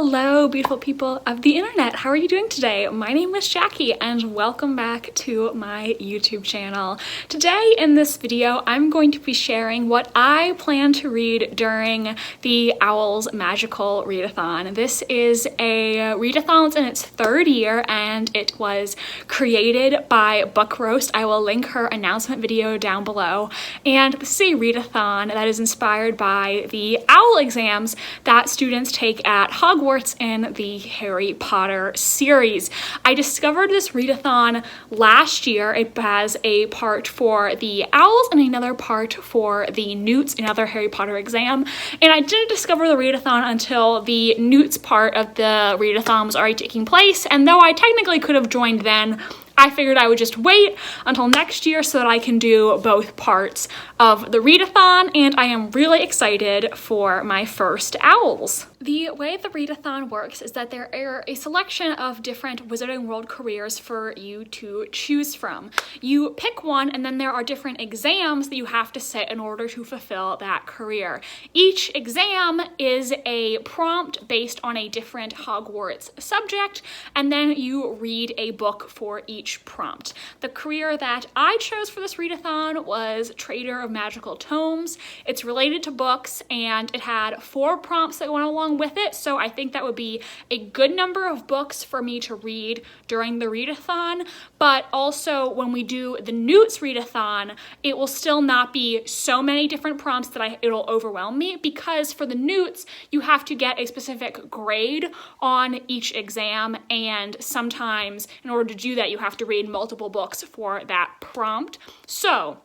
Hello, beautiful people of the internet. How are you doing today? My name is Jackie and welcome back to my YouTube channel. Today in this video, I'm going to be sharing what I plan to read during the O.W.L.s magical readathon. This is a readathon in its third year and it was created by Book Roast. I will link her announcement video down below. And this is a readathon that is inspired by the OWL exams that students take at Hogwarts in the Harry Potter series. I discovered this readathon last year. It has a part for the OWLs and another part for the Newts, another Harry Potter exam. And I didn't discover the readathon until the Newts part of the readathon was already taking place. And though I technically could have joined then, I figured I would just wait until next year so that I can do both parts of the readathon, and I am really excited for my first O.W.L.s. The way the readathon works is that there are a selection of different Wizarding World careers for you to choose from. You pick one, and then there are different exams that you have to sit in order to fulfill that career. Each exam is a prompt based on a different Hogwarts subject, and then you read a book for each prompt. The career that I chose for this readathon was Trader of Magical Tomes. It's related to books, and it had 4 prompts that went along with it, so I think that would be a good number of books for me to read during the readathon. But also when we do the Newts readathon, it will still not be so many different prompts that it'll overwhelm me, because for the Newts you have to get a specific grade on each exam, and sometimes in order to do that you have to read multiple books for that prompt. So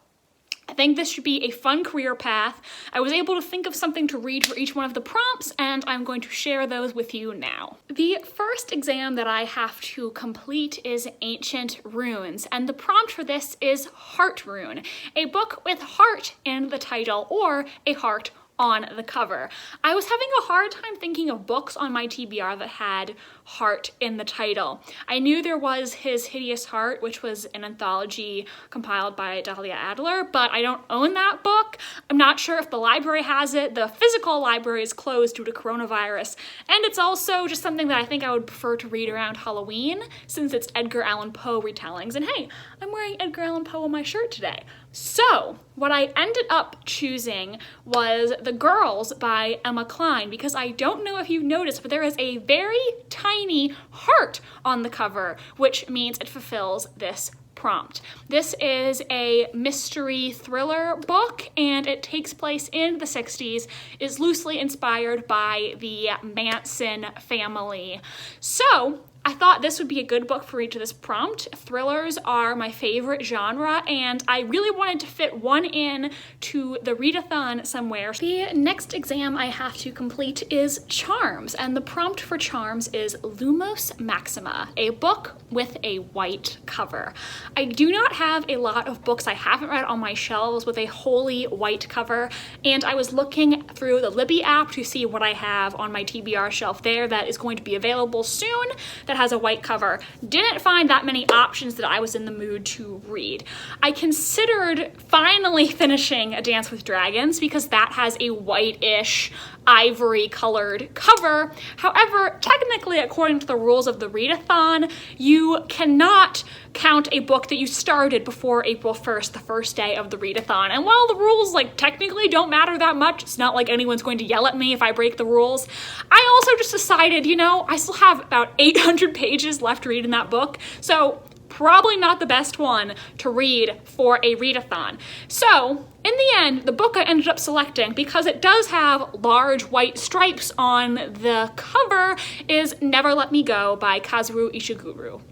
I think this should be a fun career path. I was able to think of something to read for each one of the prompts, and I'm going to share those with you now. The first exam that I have to complete is Ancient Runes, and the prompt for this is Heart Rune, a book with heart in the title or a heart on the cover. I was having a hard time thinking of books on my TBR that had heart in the title. I knew there was His Hideous Heart, which was an anthology compiled by Dahlia Adler, but I don't own that book. I'm not sure if the library has it. The physical library is closed due to coronavirus, and it's also just something that I think I would prefer to read around Halloween since it's Edgar Allan Poe retellings. And hey, I'm wearing Edgar Allan Poe on my shirt today. So what I ended up choosing was The Girls by Emma Cline, because I don't know if you've noticed, but there is a very tiny heart on the cover, which means it fulfills this prompt. This is a mystery thriller book, and it takes place in the 60s, is loosely inspired by the Manson family. So I thought this would be a good book for each of this prompt. Thrillers are my favorite genre, and I really wanted to fit one in to the readathon somewhere. The next exam I have to complete is Charms, and the prompt for Charms is Lumos Maxima, a book with a white cover. I do not have a lot of books I haven't read on my shelves with a wholly white cover, and I was looking through the Libby app to see what I have on my TBR shelf there that is going to be available soon that has a white cover. Didn't find that many options that I was in the mood to read. I considered finally finishing A Dance with Dragons because that has a white-ish ivory colored cover. However, technically according to the rules of the readathon, you cannot count a book that you started before April 1st, the first day of the readathon. And while the rules technically don't matter that much, it's not like anyone's going to yell at me if I break the rules, I also just decided, I still have about 800 pages left to read in that book, so probably not the best one to read for a readathon. So in the end, the book I ended up selecting, because it does have large white stripes on the cover, is Never Let Me Go by Kazuo Ishiguro.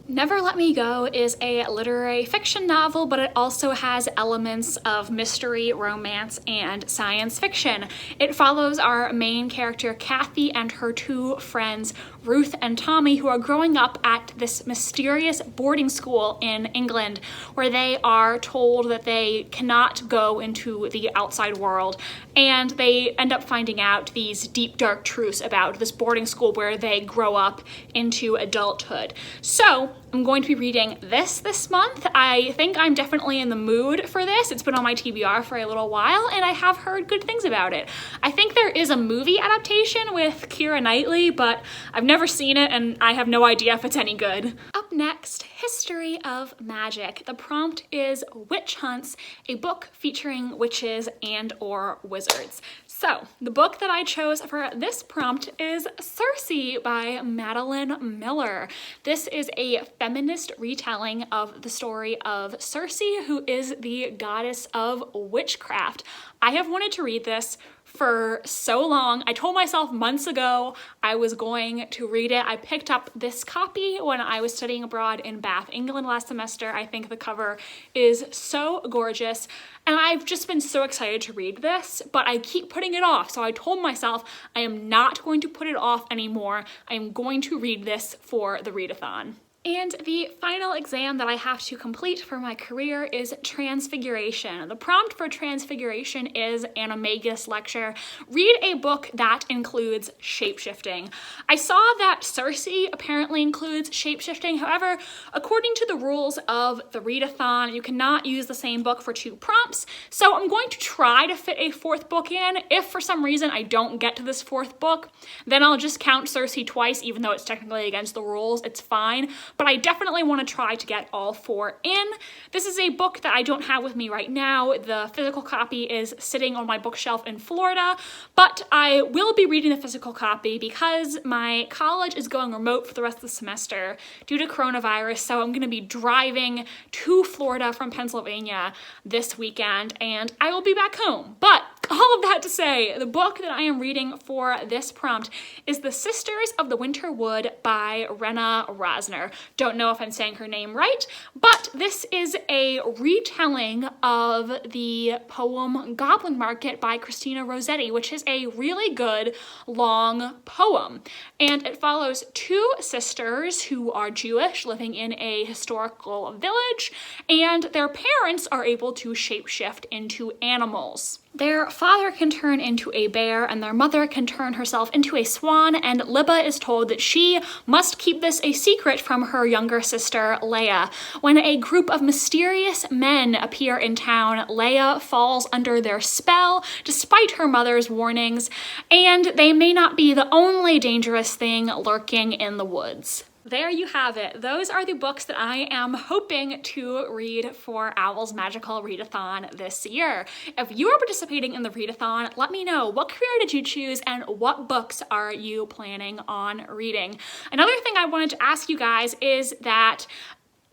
Never Let Me Go is a literary fiction novel, but it also has elements of mystery, romance, and science fiction. It follows our main character, Kathy, and her 2 friends, Ruth and Tommy, who are growing up at this mysterious boarding school in England, where they are told that they cannot go into the outside world, and they end up finding out these deep, dark truths about this boarding school where they grow up into adulthood. So I'm going to be reading this month. I think I'm definitely in the mood for this. It's been on my TBR for a little while and I have heard good things about it. I think there is a movie adaptation with Keira Knightley, but I've never seen it and I have no idea if it's any good. Up next, History of Magic. The prompt is Witch Hunts, a book featuring witches and/or wizards. So, the book that I chose for this prompt is Circe by Madeline Miller. This is a feminist retelling of the story of Circe, who is the goddess of witchcraft. I have wanted to read this for so long. I told myself months ago I was going to read it. I picked up this copy when I was studying abroad in Bath, England last semester. I think the cover is so gorgeous and I've just been so excited to read this, but I keep putting it off. So I told myself I am not going to put it off anymore. I am going to read this for the readathon. And the final exam that I have to complete for my career is Transfiguration. The prompt for Transfiguration is an Animagus lecture. Read a book that includes shapeshifting. I saw that Circe apparently includes shapeshifting. However, according to the rules of the readathon, you cannot use the same book for 2 prompts. So I'm going to try to fit a 4th book in. If for some reason I don't get to this 4th book, then I'll just count Circe twice, even though it's technically against the rules. It's fine. But I definitely want to try to get all 4 in. This is a book that I don't have with me right now. The physical copy is sitting on my bookshelf in Florida, but I will be reading the physical copy because my college is going remote for the rest of the semester due to coronavirus, so I'm going to be driving to Florida from Pennsylvania this weekend, and I will be back home. But all of that to say, the book that I am reading for this prompt is The Sisters of the Winter Wood by Rena Rosner. Don't know if I'm saying her name right, but this is a retelling of the poem Goblin Market by Christina Rossetti, which is a really good long poem. And it follows 2 sisters who are Jewish living in a historical village, and their parents are able to shapeshift into animals. Their father can turn into a bear and their mother can turn herself into a swan, and Libba is told that she must keep this a secret from her younger sister, Leia. When a group of mysterious men appear in town, Leia falls under their spell despite her mother's warnings, and they may not be the only dangerous thing lurking in the woods. There you have it. Those are the books that I am hoping to read for O.W.L.s Magical Readathon this year. If you are participating in the readathon, let me know what career did you choose and what books are you planning on reading. Another thing I wanted to ask you guys is that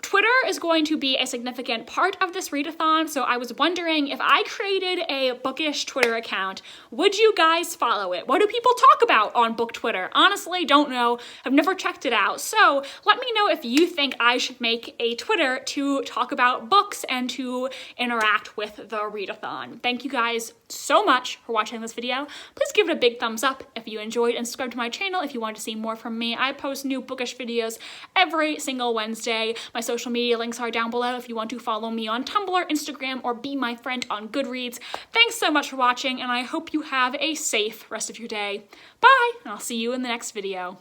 Twitter is going to be a significant part of this readathon, so I was wondering if I created a bookish Twitter account, would you guys follow it? What do people talk about on book Twitter? Honestly, don't know. I've never checked it out. So let me know if you think I should make a Twitter to talk about books and to interact with the readathon. Thank you guys so much for watching this video. Please give it a big thumbs up if you enjoyed and subscribe to my channel if you want to see more from me. I post new bookish videos every single Wednesday. My social media links are down below if you want to follow me on Tumblr, Instagram, or be my friend on Goodreads. Thanks so much for watching, and I hope you have a safe rest of your day. Bye, and I'll see you in the next video.